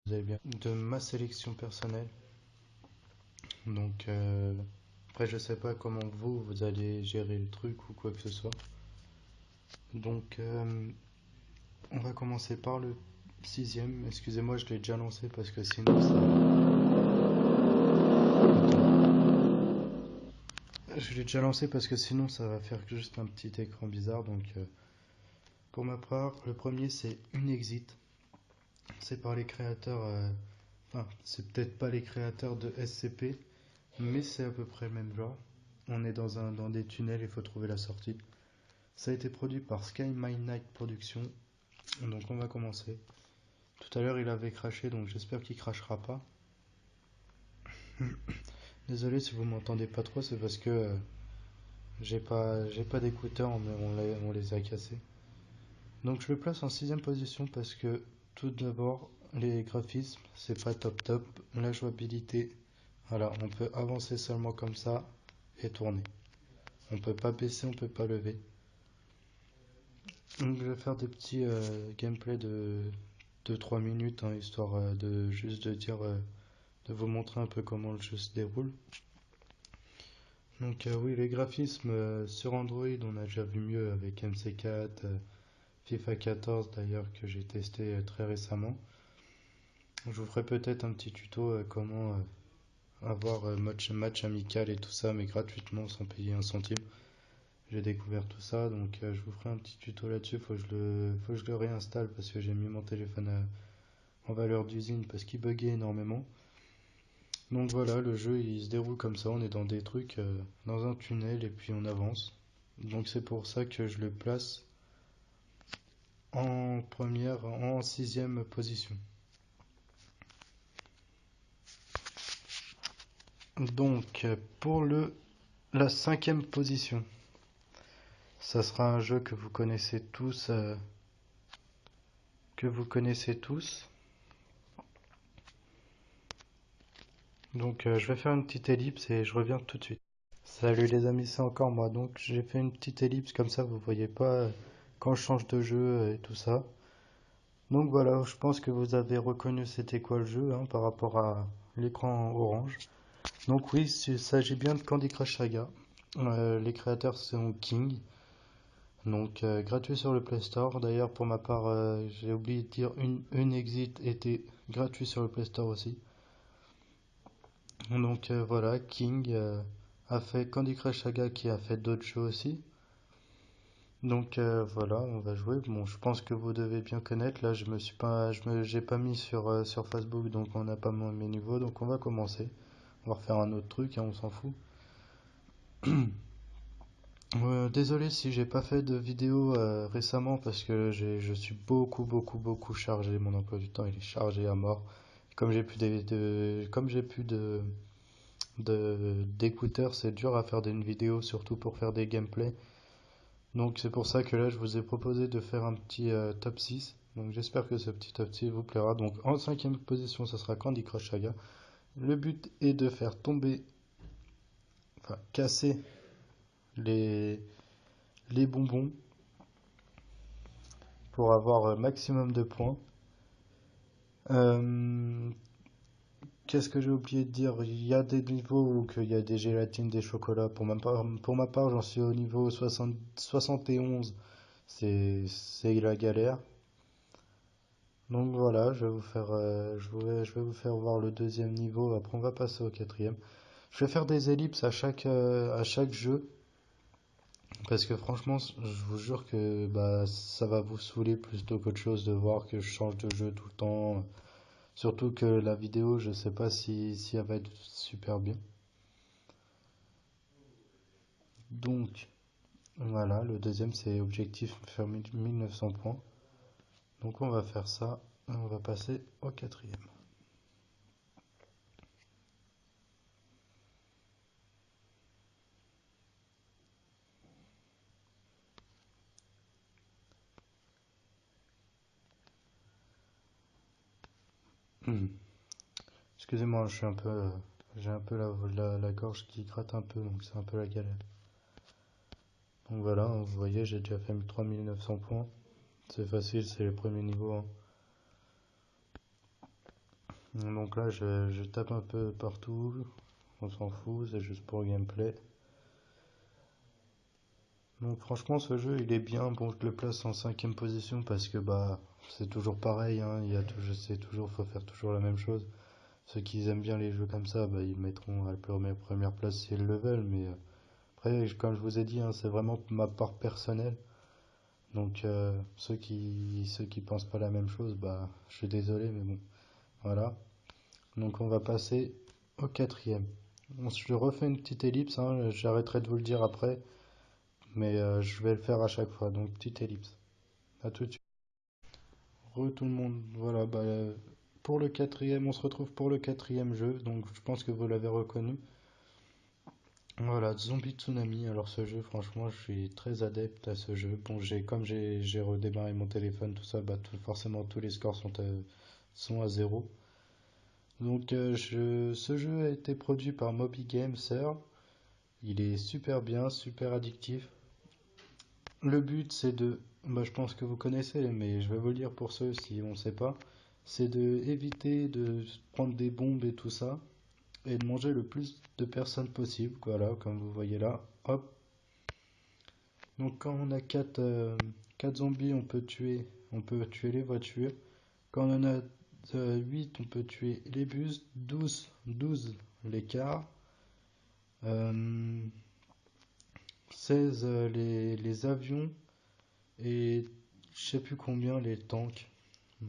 vous allez bien. De ma sélection personnelle. Donc après je sais pas comment vous allez gérer le truc ou quoi que ce soit. Donc on va commencer par le sixième. Excusez-moi, je l'ai déjà lancé parce que sinon ça. Je l'ai déjà lancé parce que sinon ça va faire juste un petit écran bizarre. Donc pour ma part, le premier c'est une exit. C'est par les créateurs. Enfin, c'est peut-être pas les créateurs de SCP, mais c'est à peu près le même genre. On est dans des tunnels, il faut trouver la sortie. Ça a été produit par Sky My Night Productions. Donc on va commencer. Tout à l'heure il avait craché, donc j'espère qu'il crachera pas. Désolé si vous m'entendez pas trop, c'est parce que j'ai pas d'écouteurs, mais on les a cassés. Donc je le place en sixième position parce que tout d'abord les graphismes c'est pas top top. La jouabilité, voilà, on peut avancer seulement comme ça et tourner. On peut pas baisser, on peut pas lever. Donc je vais faire des petits gameplays de 3 minutes, hein, histoire de juste de vous montrer un peu comment le jeu se déroule. Donc oui, les graphismes sur Android, on a déjà vu mieux avec MC4, FIFA 14 d'ailleurs que j'ai testé très récemment. Je vous ferai peut-être un petit tuto comment avoir match amical et tout ça, mais gratuitement sans payer un centime. J'ai découvert tout ça, donc je vous ferai un petit tuto là-dessus. Faut que je le réinstalle parce que j'ai mis mon téléphone en valeur d'usine parce qu'il buguait énormément. Donc voilà, le jeu il se déroule comme ça, on est dans des trucs, dans un tunnel et puis on avance. Donc c'est pour ça que je le place en sixième position. Donc pour la cinquième position, ça sera un jeu que vous connaissez tous, Donc je vais faire une petite ellipse et je reviens tout de suite. Salut les amis, c'est encore moi. Donc j'ai fait une petite ellipse comme ça, vous voyez pas quand je change de jeu et tout ça. Donc voilà, je pense que vous avez reconnu c'était quoi le jeu hein, par rapport à l'écran orange. Donc oui, il s'agit bien de Candy Crush Saga. Les créateurs sont King. Donc gratuit sur le Play Store. D'ailleurs pour ma part, j'ai oublié de dire une exit était gratuit sur le Play Store aussi. Donc voilà, King a fait Candy Crush Saga qui a fait d'autres jeux aussi. Donc voilà, on va jouer. Bon, je pense que vous devez bien connaître. Là, j'ai pas mis sur Facebook, donc on n'a pas mes niveaux. Donc on va commencer. On va refaire un autre truc, hein, on s'en fout. Désolé si j'ai pas fait de vidéo récemment parce que je suis beaucoup chargé. Mon emploi du temps il est chargé à mort. Comme j'ai plus d'écouteurs, c'est dur à faire des vidéos, surtout pour faire des gameplays. Donc c'est pour ça que là je vous ai proposé de faire un petit top 6. Donc j'espère que ce petit top 6 vous plaira. Donc en cinquième position ça sera Candy Crush Saga. Le but est de faire tomber, enfin casser les, les bonbons pour avoir maximum de points. Euh, Qu'est-ce que j'ai oublié de dire? Il y a des niveaux où il y a des gélatines, des chocolats. Pour ma part j'en suis au niveau 71. C'est la galère. Donc voilà, je vais vous faire voir le deuxième niveau. Après, on va passer au quatrième. Je vais faire des ellipses à chaque jeu. Parce que franchement, je vous jure que bah, ça va vous saouler plutôt qu'autre chose de voir que je change de jeu tout le temps. Surtout que la vidéo, je sais pas si elle va être super bien. Donc voilà, le deuxième c'est objectif faire 1900 points. Donc on va faire ça. Et on va passer au quatrième. Excusez-moi, j'ai un peu la gorge qui gratte un peu, donc c'est un peu la galère. Donc voilà, hein, vous voyez, j'ai déjà fait 3900 points. C'est facile, c'est le premier niveau, hein. Donc là, je tape un peu partout. On s'en fout, c'est juste pour le gameplay. Donc franchement, ce jeu, il est bien. Bon, je le place en cinquième position parce que bah, c'est toujours pareil. Hein. Je sais toujours, faut faire toujours la même chose. Ceux qui aiment bien les jeux comme ça, bah, ils le mettront à la première place s'ils le veulent. Mais après, comme je vous ai dit, hein, c'est vraiment ma part personnelle. Donc ceux qui pensent pas la même chose, bah, je suis désolé, mais bon, voilà. Donc on va passer au quatrième. Je refais une petite ellipse, hein, j'arrêterai de vous le dire après, mais je vais le faire à chaque fois. Donc petite ellipse. À tout de suite. Tout le monde, voilà, bah, pour le quatrième, on se retrouve pour le quatrième jeu, donc je pense que vous l'avez reconnu. Voilà, Zombie Tsunami. Alors ce jeu, franchement, je suis très adepte à ce jeu. Bon, j'ai redémarré mon téléphone, tout ça, bah, forcément tous les scores sont à zéro. Donc ce jeu a été produit par Moby Games, Sir. Il est super bien, super addictif. Le but c'est bah, je pense que vous connaissez, mais je vais vous le dire pour ceux si on ne sait pas, c'est de éviter de prendre des bombes et tout ça, et de manger le plus de personnes possible. Voilà, comme vous voyez là, hop. Donc quand on a 4 zombies, on peut tuer les voitures. Quand on en a 8, on peut tuer les bus, 12 les cars, euh, 16 les avions et je sais plus combien les tanks.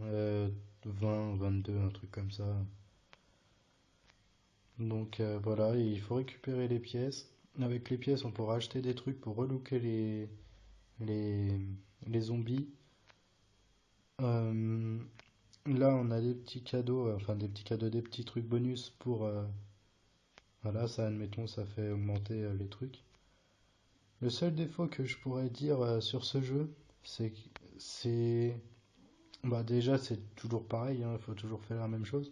Euh, 20, 22, un truc comme ça. Donc voilà, et il faut récupérer les pièces. Avec les pièces, on pourra acheter des trucs pour relooker les, les zombies. Euh, Là, on a des petits cadeaux, enfin des petits cadeaux, des petits trucs bonus pour... voilà, ça, admettons, ça fait augmenter les trucs. Le seul défaut que je pourrais dire sur ce jeu, c'est que c'est... Bah déjà, c'est toujours pareil, hein, il faut toujours faire la même chose.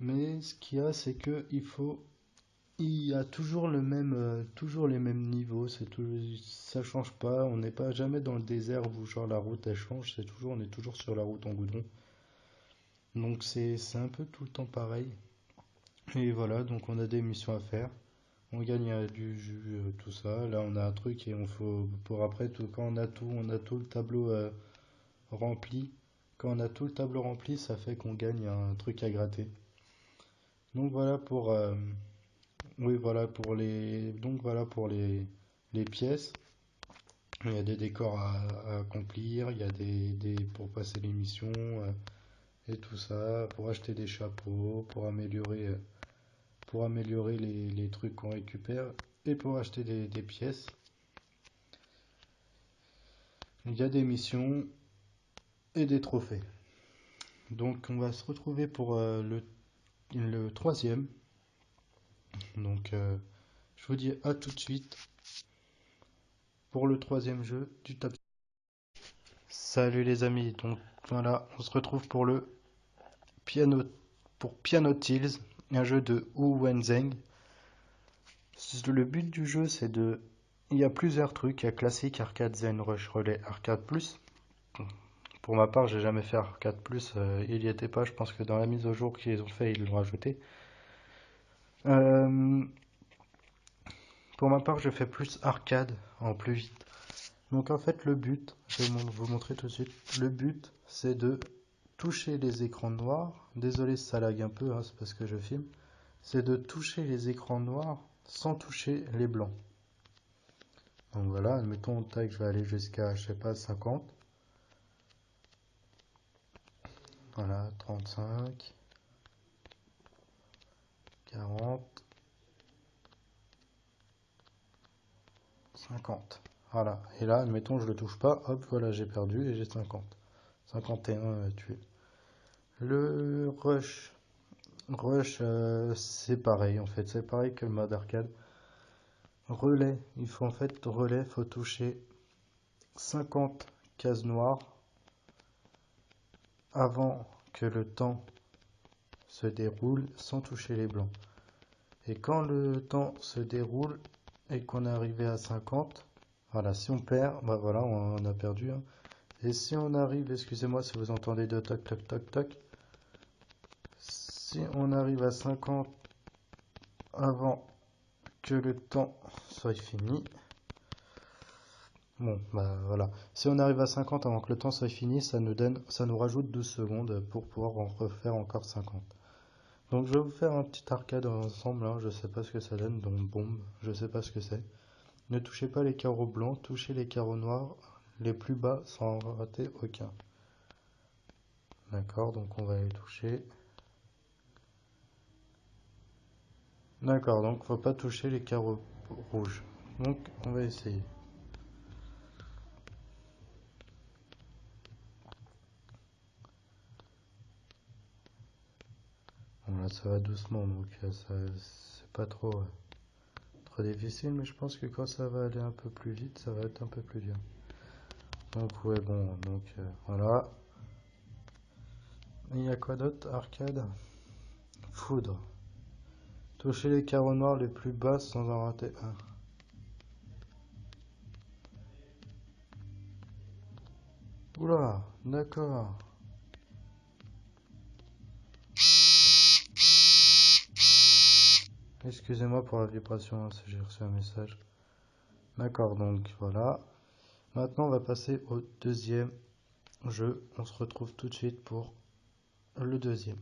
Mais ce qu'il y a, c'est que il y a toujours toujours les mêmes niveaux. Ça change pas. On n'est pas jamais dans le désert où genre la route elle change. On est toujours sur la route en goudron. Donc c'est un peu tout le temps pareil. Et voilà, donc on a des missions à faire. On gagne du jus, tout ça. Là, on a un truc et on faut pour après quand on a tout le tableau rempli. Quand on a tout le tableau rempli, ça fait qu'on gagne un truc à gratter. Donc voilà pour oui, voilà pour les pièces. Il y a des décors à accomplir, il y a pour passer les missions et tout ça, pour acheter des chapeaux, pour améliorer les trucs qu'on récupère et pour acheter des pièces. Il y a des missions et des trophées. Donc on va se retrouver pour le troisième. Donc je vous dis à tout de suite pour le troisième jeu du top. Salut les amis, donc voilà, on se retrouve piano, pour Piano Tales, un jeu de Wu Wenzheng. Le but du jeu c'est de... Il y a plusieurs trucs, il y a classique, arcade, zen, rush, relais, arcade plus. Pour ma part, j'ai jamais fait arcade plus, il y était pas, je pense que dans la mise au jour qu'ils ont fait, ils l'ont rajouté. Euh, pour ma part, je fais plus arcade en plus vite. Donc en fait, le but, je vais vous montrer tout de suite, le but c'est de toucher les écrans noirs. Désolé si ça lag un peu, hein, c'est parce que je filme. C'est de toucher les écrans noirs sans toucher les blancs. Donc voilà, admettons, tac, je vais aller jusqu'à, je sais pas, 50. Voilà, 35, 40, 50. Voilà, et là, admettons, je le touche pas, hop, voilà, j'ai perdu et j'ai 50. 51 tués. Le rush, c'est pareil en fait, c'est pareil que le mode arcade. Relais, faut toucher 50 cases noires avant que le temps se déroule sans toucher les blancs. Et quand le temps se déroule et qu'on est arrivé à 50, voilà, si on perd, bah voilà, on a perdu. Hein. Et si on arrive, excusez-moi si vous entendez de toc toc toc toc, Si on arrive à 50 avant que le temps soit fini, bon, bah voilà. Si on arrive à 50 avant que le temps soit fini, ça nous rajoute 12 secondes pour pouvoir en refaire encore 50. Donc je vais vous faire un petit arcade ensemble, hein. Je sais pas ce que ça donne, donc bombe, je sais pas ce que c'est. Ne touchez pas les carreaux blancs, touchez les carreaux noirs, les plus bas sans en rater aucun. D'accord, donc on va les toucher. D'accord, donc faut pas toucher les carreaux rouges. Donc on va essayer. Bon là ça va doucement, donc ça c'est pas trop difficile, mais je pense que quand ça va aller un peu plus vite, ça va être un peu plus dur. Donc ouais bon, donc voilà. Il y a quoi d'autre? Arcade. Foudre. Touchez les carreaux noirs les plus bas sans en rater un. Oula, d'accord. Excusez-moi pour la vibration, hein, si j'ai reçu un message. D'accord, donc voilà. Maintenant, on va passer au deuxième jeu. On se retrouve tout de suite pour le deuxième.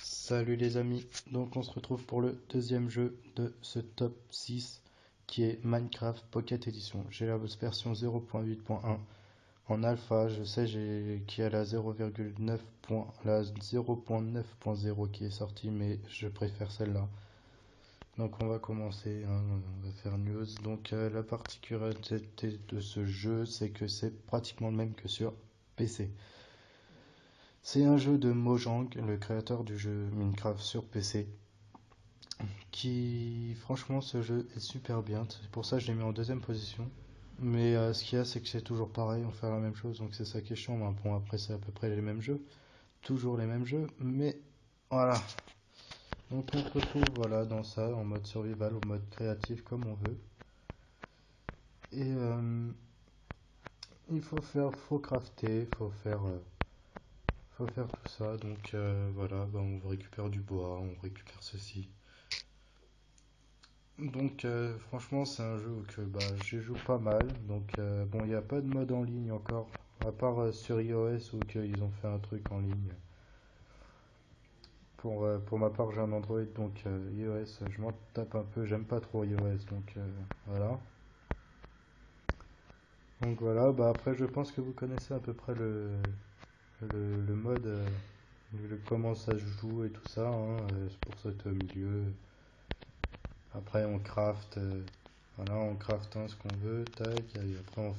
Salut les amis, donc on se retrouve pour le deuxième jeu de ce top 6 qui est Minecraft Pocket Edition. J'ai la version 0.8.1 en alpha, je sais qu'il y a la 0,9. La 0.9.0 qui est sortie, mais je préfère celle-là. Donc on va commencer, hein, on va faire news. Donc la particularité de ce jeu, c'est que c'est pratiquement le même que sur PC. C'est un jeu de Mojang, le créateur du jeu Minecraft sur PC, qui franchement ce jeu est super bien. C'est pour ça que je l'ai mis en deuxième position. Mais ce qu'il y a, c'est que c'est toujours pareil, on fait la même chose, donc c'est ça qui est chiant. Bon, après c'est à peu près les mêmes jeux, toujours les mêmes jeux, mais voilà. Donc on se retrouve voilà, dans ça, en mode survival, en mode créatif, comme on veut. Et il faut crafter, faut faire tout ça. Donc voilà, bah, on récupère du bois, on récupère ceci. Donc franchement c'est un jeu que bah, j'y joue pas mal. Donc bon, il n'y a pas de mode en ligne encore, à part sur iOS où ils ont fait un truc en ligne. Pour ma part j'ai un Android, donc iOS je m'en tape un peu, j'aime pas trop iOS, donc voilà. Donc voilà, bah après je pense que vous connaissez à peu près le mode, comment ça se joue et tout ça, hein, c'est pour cet milieu. Après on craft, voilà, on craft hein, ce qu'on veut, tac, et après on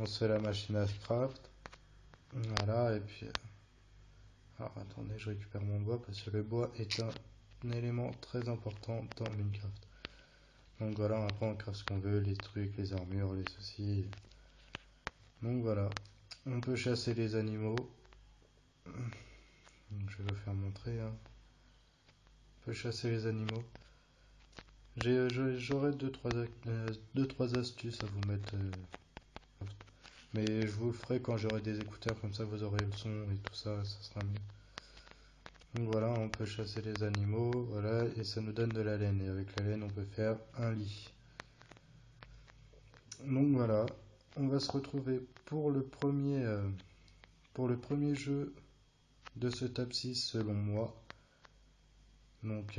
se fait la machine à craft, voilà, et puis, alors attendez, je récupère mon bois parce que le bois est un élément très important dans Minecraft. Donc voilà, après on craft ce qu'on veut, les trucs, les armures, les ceci. Donc voilà, on peut chasser les animaux. Donc, je vais vous faire montrer, hein. On peut chasser les animaux. J'aurais deux, trois astuces à vous mettre. Mais je vous le ferai quand j'aurai des écouteurs, comme ça vous aurez le son et tout ça, ça sera mieux. Donc voilà, on peut chasser les animaux, voilà, et ça nous donne de la laine. Et avec la laine, on peut faire un lit. Donc voilà, on va se retrouver pour le premier jeu de ce top 6 selon moi. Donc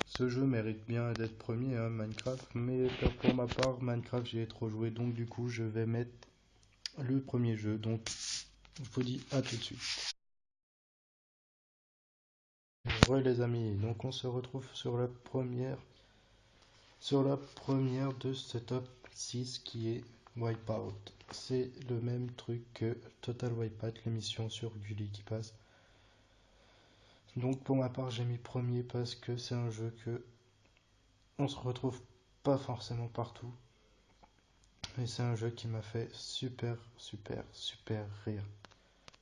ce jeu mérite bien d'être premier, hein, Minecraft, mais pour ma part, Minecraft j'y ai trop joué, donc du coup je vais mettre le premier jeu. Donc je vous dis à tout de suite. Ouais les amis, donc on se retrouve sur la première de ce top 6 qui est Wipeout. C'est le même truc que Total Wipeout, l'émission sur Gulli qui passe. Donc pour ma part j'ai mis premier parce que c'est un jeu que on se retrouve pas forcément partout. Mais c'est un jeu qui m'a fait super super super rire.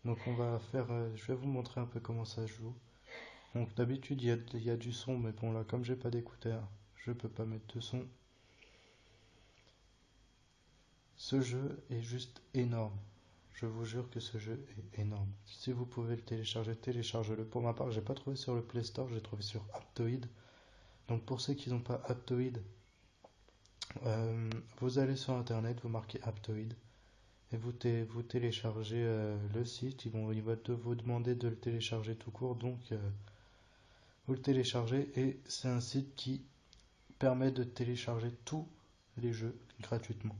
Donc on va faire, je vais vous montrer un peu comment ça se joue. Donc d'habitude il y a du son, mais bon là comme j'ai pas d'écouteurs, je peux pas mettre de son. Ce jeu est juste énorme. Je vous jure que ce jeu est énorme. Si vous pouvez le télécharger, téléchargez-le. Pour ma part, j'ai pas trouvé sur le Play Store, j'ai trouvé sur Aptoide. Donc pour ceux qui n'ont pas Aptoide, vous allez sur internet, vous marquez Aptoide et vous téléchargez le site. Il va vous demander de le télécharger tout court, donc vous le téléchargez et c'est un site qui permet de télécharger tous les jeux gratuitement.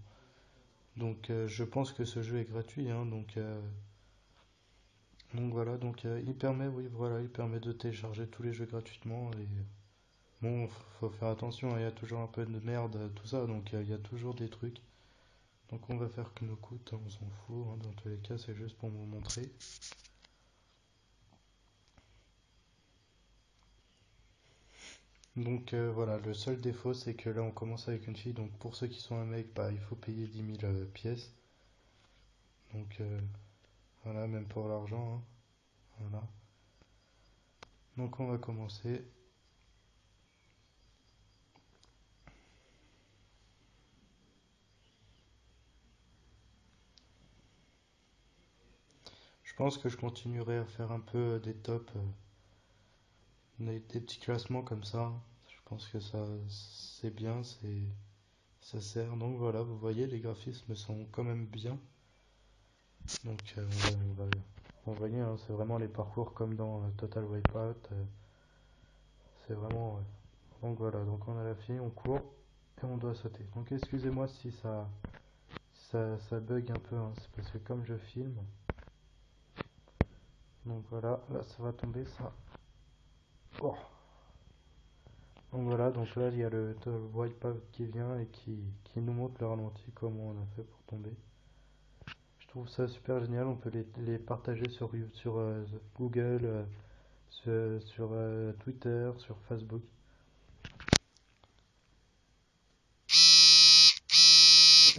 Donc je pense que ce jeu est gratuit, hein, donc voilà, il permet, oui, voilà, il permet de télécharger tous les jeux gratuitement et bon, faut faire attention, hein, il y a toujours un peu de merde, tout ça, donc il y a toujours des trucs. Donc on va faire que nos coûte, on s'en fout, hein, dans tous les cas, c'est juste pour vous montrer. Donc voilà, le seul défaut c'est que là on commence avec une fille, donc pour ceux qui sont un mec, bah, il faut payer 10 000 pièces. Donc voilà, même pour l'argent, hein, voilà. Donc on va commencer. Je pense que je continuerai à faire un peu des tops, des petits classements comme ça. Je pense que ça c'est bien, ça sert. Donc voilà, vous voyez, les graphismes sont quand même bien. Donc on voyez, hein, c'est vraiment les parcours comme dans Total Wipeout. C'est vraiment. Ouais. Donc voilà, donc on a la fille, on court et on doit sauter. Donc excusez-moi si ça bug un peu, hein, c'est parce que comme je filme. Donc voilà, là ça va tomber ça. Oh. Donc voilà, donc là il y a le wipeout qui vient et qui nous montre le ralenti, comment on a fait pour tomber. Je trouve ça super génial, on peut les partager sur Google, sur Twitter, sur Facebook.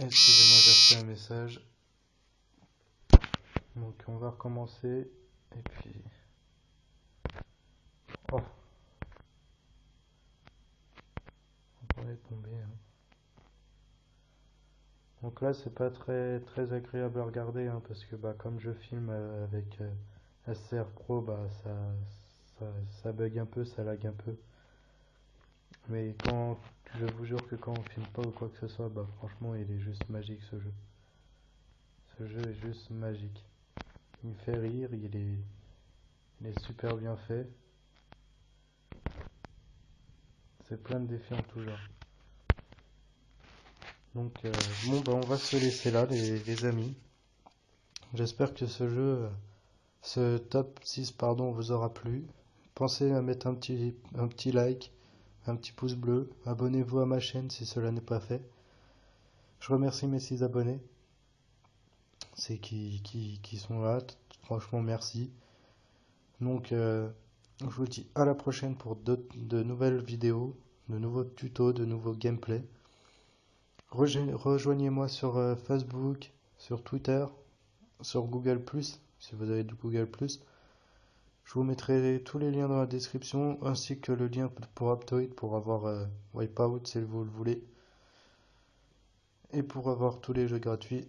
Excusez-moi, j'ai reçu un message. Donc on va recommencer. Et puis... Oh, on est tombé. Hein. Donc là c'est pas très agréable à regarder, hein, parce que bah, comme je filme avec SR Pro, bah, ça, ça bug un peu, ça lag un peu. Mais je vous jure que quand on filme pas ou quoi que ce soit, bah franchement il est juste magique ce jeu. Ce jeu est juste magique. Il me fait rire, il est super bien fait. C'est plein de défis en tout genre. Donc bon bah on va se laisser là les amis. J'espère que ce top 6 pardon, vous aura plu. Pensez à mettre un petit like, un petit pouce bleu. Abonnez-vous à ma chaîne si cela n'est pas fait. Je remercie mes 6 abonnés. C'est qui sont là. Franchement merci. Donc je vous dis à la prochaine pour de nouvelles vidéos, de nouveaux tutos, de nouveaux gameplays. Rejoignez-moi sur Facebook, sur Twitter, sur Google+, si vous avez du Google+. Je vous mettrai tous les liens dans la description, ainsi que le lien pour Aptoide pour avoir Wipeout si vous le voulez. Et pour avoir tous les jeux gratuits.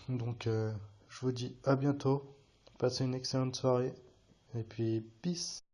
Donc je vous dis à bientôt, passez une excellente soirée, et puis peace.